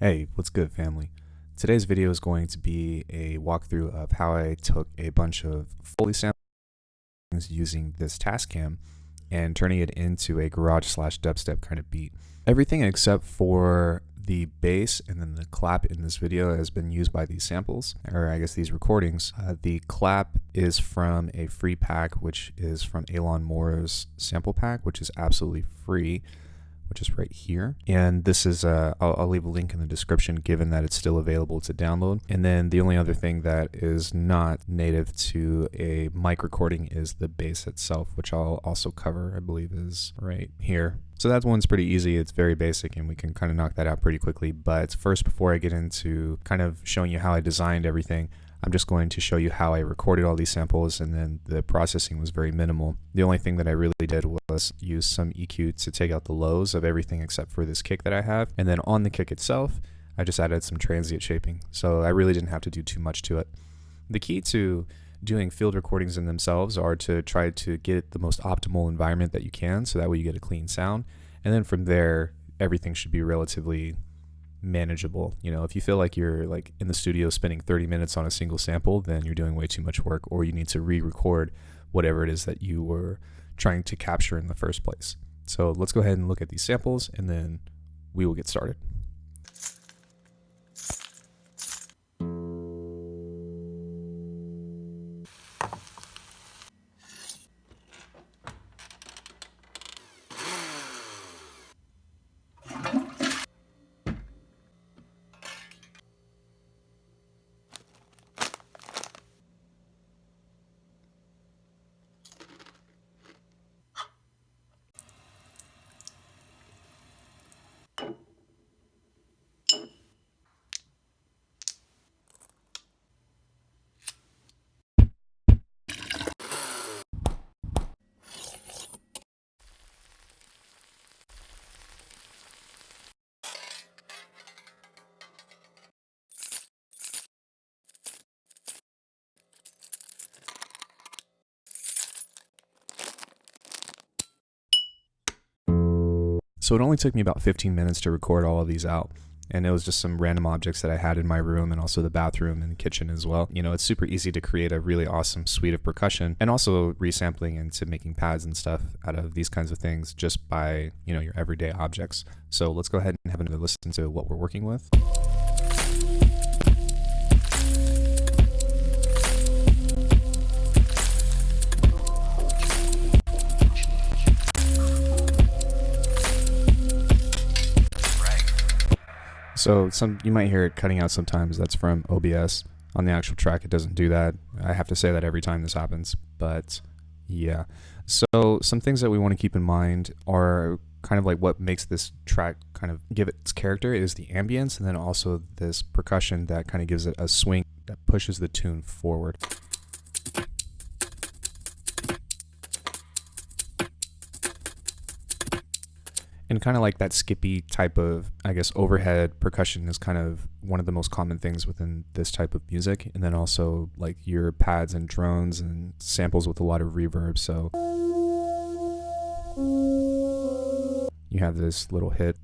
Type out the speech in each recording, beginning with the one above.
Hey, what's good, family? Today's video is going to be a walkthrough of how I took a bunch of Foley samples using this Tascam and turning it into a garage/dubstep kind of beat. Everything except for the bass and then the clap in this video has been used by these samples, or I guess these recordings. The clap is from a free pack, which is from aeonnhp's sample pack, which is absolutely free, which is right here. And this is, I'll leave a link in the description given that it's still available to download. And then the only other thing that is not native to a mic recording is the bass itself, which I'll also cover, I believe is right here. So that one's pretty easy. It's very basic and we can kind of knock that out pretty quickly. But first, before I get into kind of showing you how I designed everything, I'm just going to show you how I recorded all these samples, and then the processing was very minimal. The only thing that I really did was use some EQ to take out the lows of everything except for this kick that I have. And then on the kick itself, I just added some transient shaping. So I really didn't have to do too much to it. The key to doing field recordings in themselves are to try to get the most optimal environment that you can, so that way you get a clean sound. And then from there, everything should be relatively manageable. You know, if you feel like you're like in the studio spending 30 minutes on a single sample, then you're doing way too much work, or you need to re-record whatever it is that you were trying to capture in the first place. So let's go ahead and look at these samples and then we will get started. So it only took me about 15 minutes to record all of these out. And it was just some random objects that I had in my room and also the bathroom and the kitchen as well. You know, it's super easy to create a really awesome suite of percussion and also resampling into making pads and stuff out of these kinds of things just by, you know, your everyday objects. So let's go ahead and have another listen to what we're working with. So you might hear it cutting out sometimes. That's from OBS. On the actual track, it doesn't do that. I have to say that every time this happens, but yeah. So some things that we want to keep in mind are kind of like what makes this track kind of give it its character is the ambience, and then also this percussion that kind of gives it a swing that pushes the tune forward. And kind of like that skippy type of, I guess, overhead percussion is kind of one of the most common things within this type of music. And then also like your pads and drones and samples with a lot of reverb. So you have this little hit.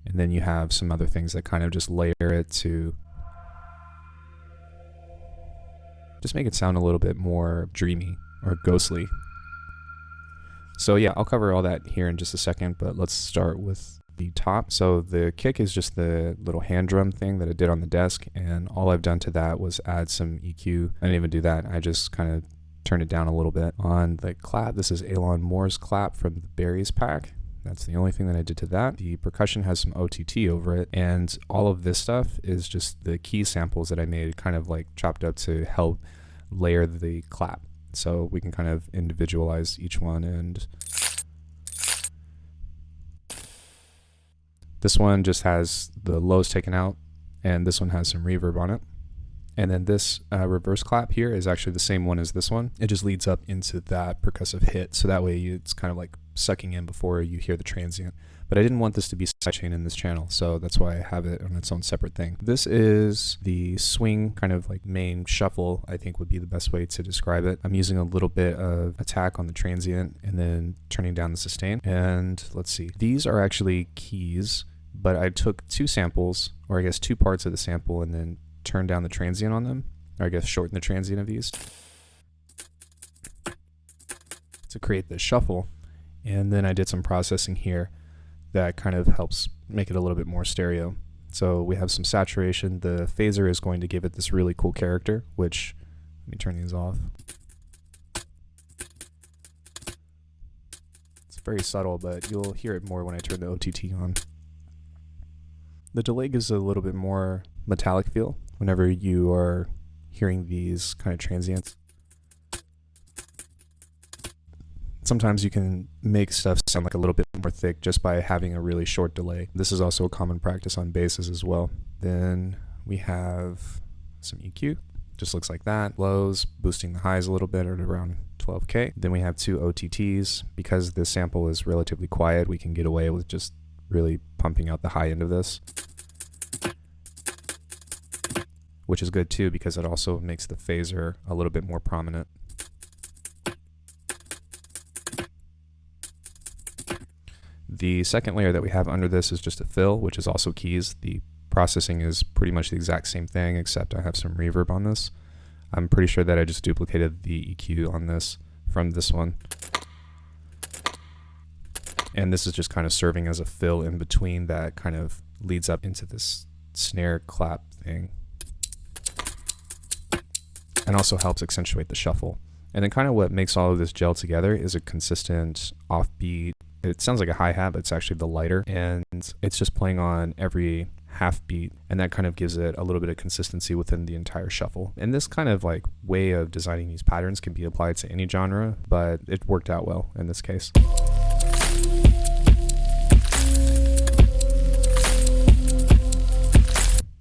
And then you have some other things that kind of just layer it to just make it sound a little bit more dreamy or ghostly. So yeah, I'll cover all that here in just a second, but let's start with the top. So the kick is just the little hand drum thing that I did on the desk, and all I've done to that was add some EQ. I didn't even do that. I just kind of turned it down a little bit. On the clap, this is aeonnhp's clap from the Berries pack. That's the only thing that I did to that. The percussion has some OTT over it, and all of this stuff is just the key samples that I made kind of like chopped up to help layer the clap. So we can kind of individualize each one, and this one just has the lows taken out, and this one has some reverb on it. And then this reverse clap here is actually the same one as this one. It just leads up into that percussive hit, so that way it's kind of like sucking in before you hear the transient. But I didn't want this to be sidechain in this channel, so that's why I have it on its own separate thing. This is the swing kind of like main shuffle, I think would be the best way to describe it. I'm using a little bit of attack on the transient and then turning down the sustain. And let's see, these are actually keys, but I took two samples, or I guess two parts of the sample, and then turned down the transient on them, or I guess shorten the transient of these to create this shuffle. And then I did some processing here that kind of helps make it a little bit more stereo. So we have some saturation. The phaser is going to give it this really cool character, which, let me turn these off. It's very subtle, but you'll hear it more when I turn the OTT on. The delay gives a little bit more metallic feel whenever you are hearing these kind of transients. Sometimes you can make stuff sound like a little bit more thick just by having a really short delay. This is also a common practice on basses as well. Then we have some EQ, just looks like that. Lows, boosting the highs a little bit at around 12K. Then we have two OTTs. Because this sample is relatively quiet, we can get away with just really pumping out the high end of this, which is good too because it also makes the phaser a little bit more prominent. The second layer that we have under this is just a fill, which is also keys. The processing is pretty much the exact same thing, except I have some reverb on this. I'm pretty sure that I just duplicated the EQ on this from this one. And this is just kind of serving as a fill in between that kind of leads up into this snare clap thing. And also helps accentuate the shuffle. And then kind of what makes all of this gel together is a consistent offbeat. It sounds like a hi-hat, but it's actually the lighter, and it's just playing on every half beat, and that kind of gives it a little bit of consistency within the entire shuffle. And this kind of like way of designing these patterns can be applied to any genre, but it worked out well in this case.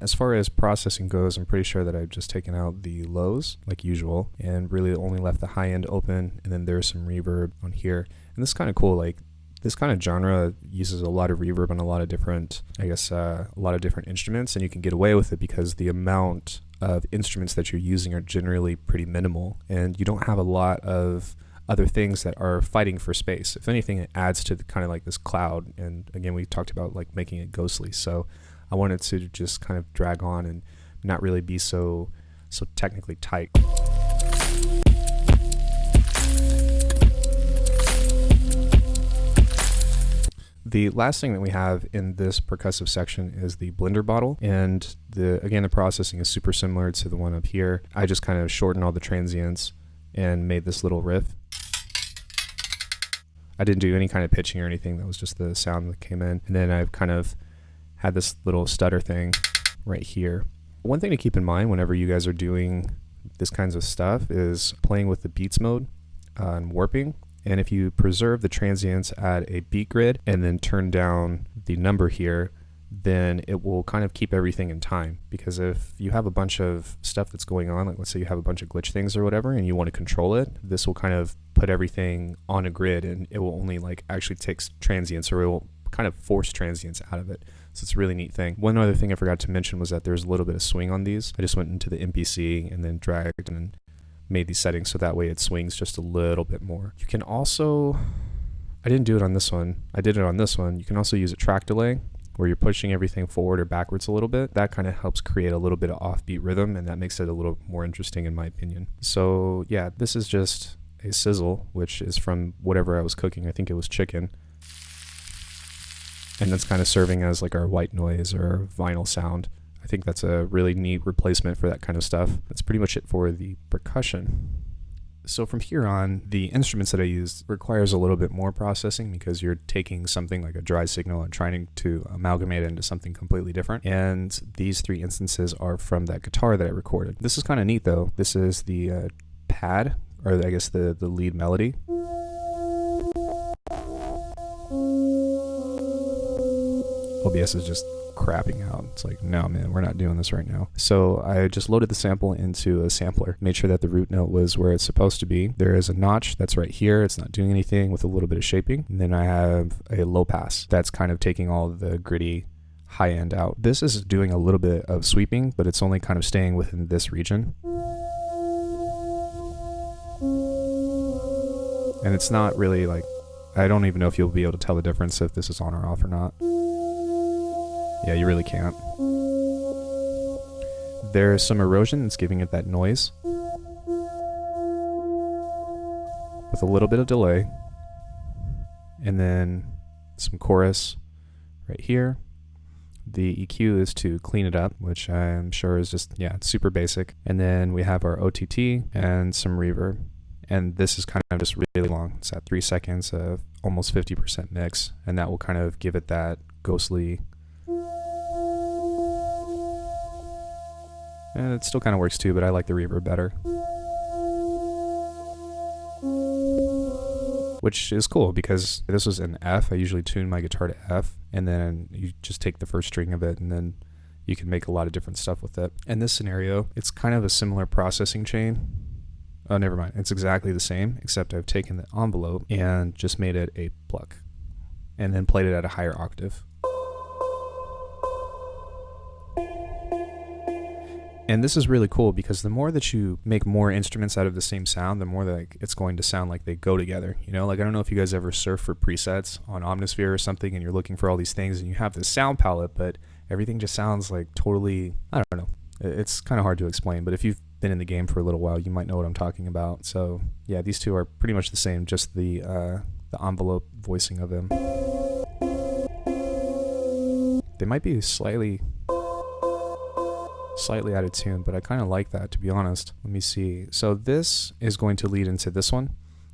As far as processing goes, I'm pretty sure that I've just taken out the lows like usual and really only left the high end open, and then there's some reverb on here. And this is kind of cool, like this kind of genre uses a lot of reverb on a lot of different, a lot of different instruments, and you can get away with it because the amount of instruments that you're using are generally pretty minimal, and you don't have a lot of other things that are fighting for space. If anything, it adds to the kind of like this cloud, and again, we talked about like making it ghostly, so I wanted to just kind of drag on and not really be so technically tight. The last thing that we have in this percussive section is the blender bottle, and again the processing is super similar to the one up here. I just kind of shortened all the transients and made this little riff. I didn't do any kind of pitching or anything, that was just the sound that came in. And then I've kind of had this little stutter thing right here. One thing to keep in mind whenever you guys are doing this kinds of stuff is playing with the beats mode and warping. And if you preserve the transients at a beat grid and then turn down the number here, then it will kind of keep everything in time. Because if you have a bunch of stuff that's going on, like let's say you have a bunch of glitch things or whatever, and you want to control it, this will kind of put everything on a grid, and it will only like actually take transients, or it will kind of force transients out of it. So it's a really neat thing. One other thing I forgot to mention was that there's a little bit of swing on these. I just went into the MPC and then dragged and made these settings so that way it swings just a little bit more. You can also, I didn't do it on this one, I did it on this one. You can also use a track delay where you're pushing everything forward or backwards a little bit. That kind of helps create a little bit of offbeat rhythm, and that makes it a little more interesting in my opinion. So yeah, this is just a sizzle, which is from whatever I was cooking. I think it was chicken. And that's kind of serving as like our white noise or vinyl sound. I think that's a really neat replacement for that kind of stuff. That's pretty much it for the percussion. So from here on, the instruments that I used requires a little bit more processing because you're taking something like a dry signal and trying to amalgamate it into something completely different. And these three instances are from that guitar that I recorded. This is kind of neat though. This is the pad, or I guess the lead melody. OBS is just crapping out. It's like, no man, we're not doing this right now. So I just loaded the sample into a sampler, made sure that the root note was where it's supposed to be. There is a notch that's right here. It's not doing anything, with a little bit of shaping. And then I have a low pass that's kind of taking all the gritty high end out. This is doing a little bit of sweeping, but it's only kind of staying within this region. And it's not really like, I don't even know if you'll be able to tell the difference if this is on or off or not. Yeah, you really can't. There's some erosion that's giving it that noise with a little bit of delay, and then some chorus right here. The EQ is to clean it up, which I'm sure is just, yeah, super basic. And then we have our OTT and some reverb. And this is kind of just really long. It's at 3 seconds of almost 50% mix, and that will kind of give it that ghostly. And it still kind of works too, but I like the reverb better. Which is cool because this was an F. I usually tune my guitar to F, and then you just take the first string of it, and then you can make a lot of different stuff with it. In this scenario, it's kind of a similar processing chain. Oh, never mind. It's exactly the same, except I've taken the envelope and just made it a pluck, and then played it at a higher octave. And this is really cool because the more that you make more instruments out of the same sound, the more that it's going to sound like they go together. You know, like I don't know if you guys ever surf for presets on Omnisphere or something, and you're looking for all these things, and you have this sound palette, but everything just sounds like totally, I don't know. It's kind of hard to explain, but if you've been in the game for a little while, you might know what I'm talking about. So yeah, these two are pretty much the same, just the envelope voicing of them. They might be slightly out of tune, but I kind of like that, to be honest. Let me see. So this is going to lead into this one,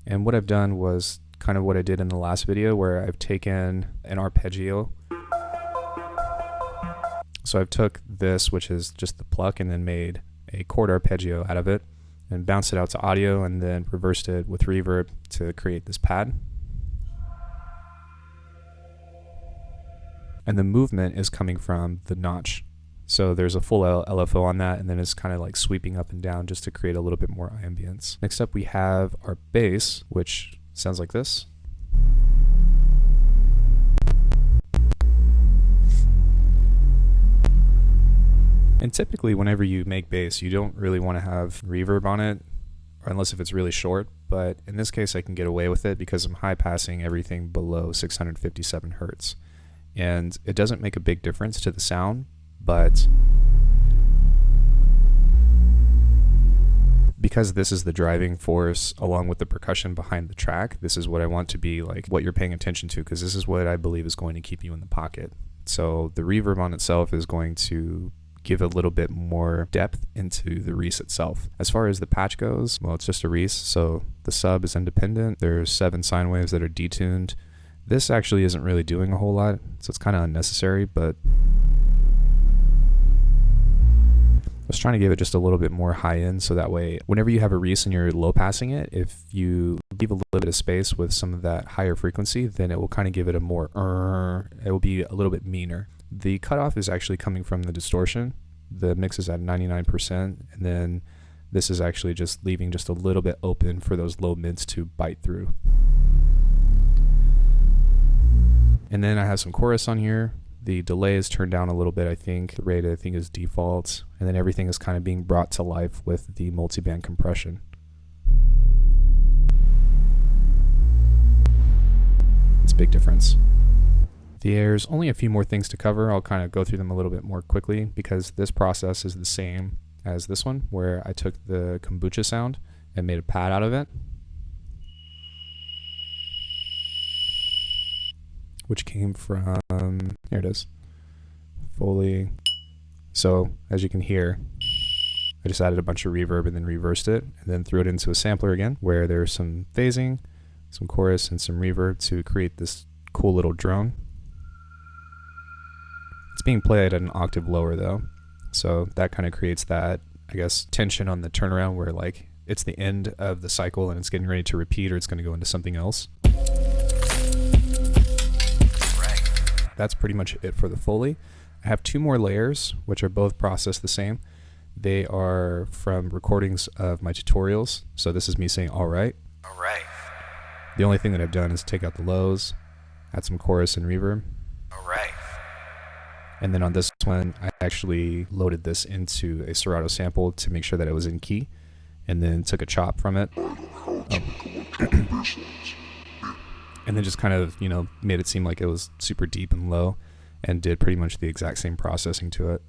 and what I've done was kind of what I did in the last video, where I've taken an arpeggio. So I've took this, which is just the pluck, and then made a chord arpeggio out of it, and bounced it out to audio, and then reversed it with reverb to create this pad. And the movement is coming from the notch. So there's a full LFO on that, and then it's kind of like sweeping up and down just to create a little bit more ambience. Next up we have our bass, which sounds like this. And typically whenever you make bass, you don't really want to have reverb on it, or unless if it's really short, but in this case I can get away with it because I'm high passing everything below 657 Hertz. And it doesn't make a big difference to the sound, but because this is the driving force along with the percussion behind the track, this is what I want to be like what you're paying attention to, because this is what I believe is going to keep you in the pocket. So the reverb on itself is going to give a little bit more depth into the Reese itself. As far as the patch goes, well, it's just a Reese, so the sub is independent. There's 7 sine waves that are detuned. This actually isn't really doing a whole lot, so it's kind of unnecessary, but I was trying to give it just a little bit more high end, so that way whenever you have a Reese and you're low passing it, if you leave a little bit of space with some of that higher frequency, then it will kind of give it a more it will be a little bit meaner. The cutoff is actually coming from the distortion. The mix is at 99%, and then this is actually just leaving just a little bit open for those low mids to bite through. And then I have some chorus on here. The delay is turned down a little bit, I think. The rate, I think, is default. And then everything is kind of being brought to life with the multiband compression. It's a big difference. There's only a few more things to cover. I'll kind of go through them a little bit more quickly because this process is the same as this one, where I took the kombucha sound and made a pad out of it, which came from, here it is, Foley. So as you can hear, I just added a bunch of reverb and then reversed it, and then threw it into a sampler again, where there's some phasing, some chorus, and some reverb to create this cool little drone. It's being played at an octave lower though, so that kind of creates that, I guess, tension on the turnaround where like it's the end of the cycle and it's getting ready to repeat, or it's going to go into something else. That's pretty much it for the Foley. I have 2 more layers, which are both processed the same. They are from recordings of my tutorials. So this is me saying, all right. All right. The only thing that I've done is take out the lows, add some chorus and reverb. All right. And then on this one, I actually loaded this into a Serato sample to make sure that it was in key, and then took a chop from it. And then just kind of, you know, made it seem like it was super deep and low. and did pretty much the exact same processing to it.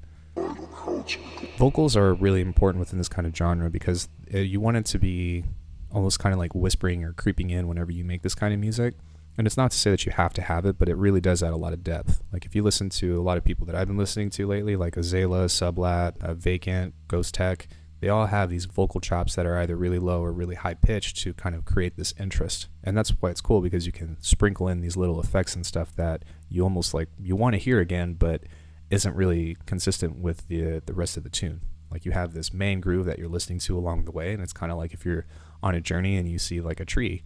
Vocals are really important within this kind of genre because you want it to be almost kind of like whispering or creeping in whenever you make this kind of music. And it's not to say that you have to have it, but it really does add a lot of depth. Like if you listen to a lot of people that I've been listening to lately, like Azalea, Sublat, Vacant, Ghost Tech, they all have these vocal chops that are either really low or really high pitched to kind of create this interest. And that's why it's cool, because you can sprinkle in these little effects and stuff that you almost like you want to hear again, but isn't really consistent with the rest of the tune. Like you have this main groove that you're listening to along the way, and it's kind of like if you're on a journey and you see like a tree,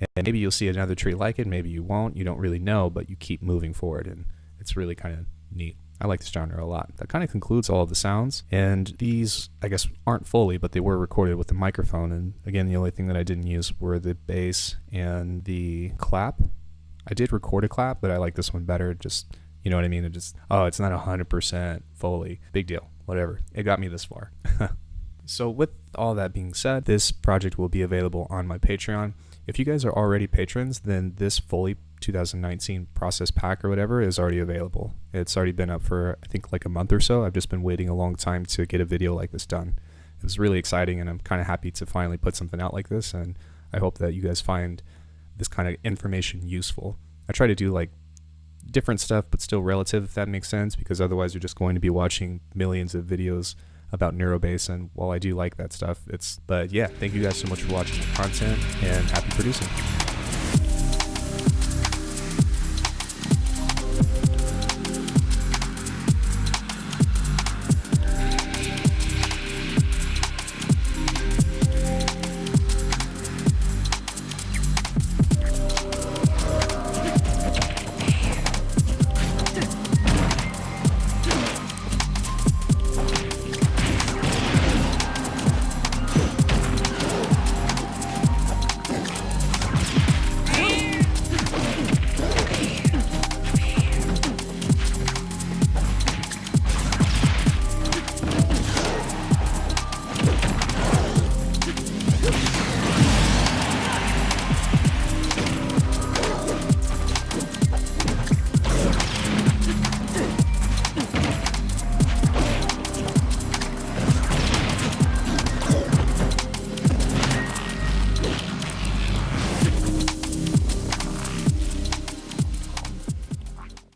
and maybe you'll see another tree like it, maybe you won't, you don't really know, but you keep moving forward, and it's really kind of neat. I like this genre a lot. That kind of concludes all of the sounds, and these, I guess, aren't Foley, but they were recorded with the microphone, and again, the only thing that I didn't use were the bass and the clap. I did record a clap, but I like this one better, just, you know what I mean? It just, oh, it's not 100% Foley. Big deal. Whatever. It got me this far. So with all that being said, this project will be available on my Patreon. If you guys are already patrons, then this Foley 2019 process pack or whatever is already available. It's already been up for, I think, like a month or so. I've just been waiting a long time to get a video like this done. It was really exciting, and I'm kind of happy to finally put something out like this, and I hope that you guys find this kind of information useful. I try to do like different stuff, but still relative, if that makes sense, because otherwise you're just going to be watching millions of videos about neurobass, and while I do like that stuff, but yeah, thank you guys so much for watching my content, and happy producing.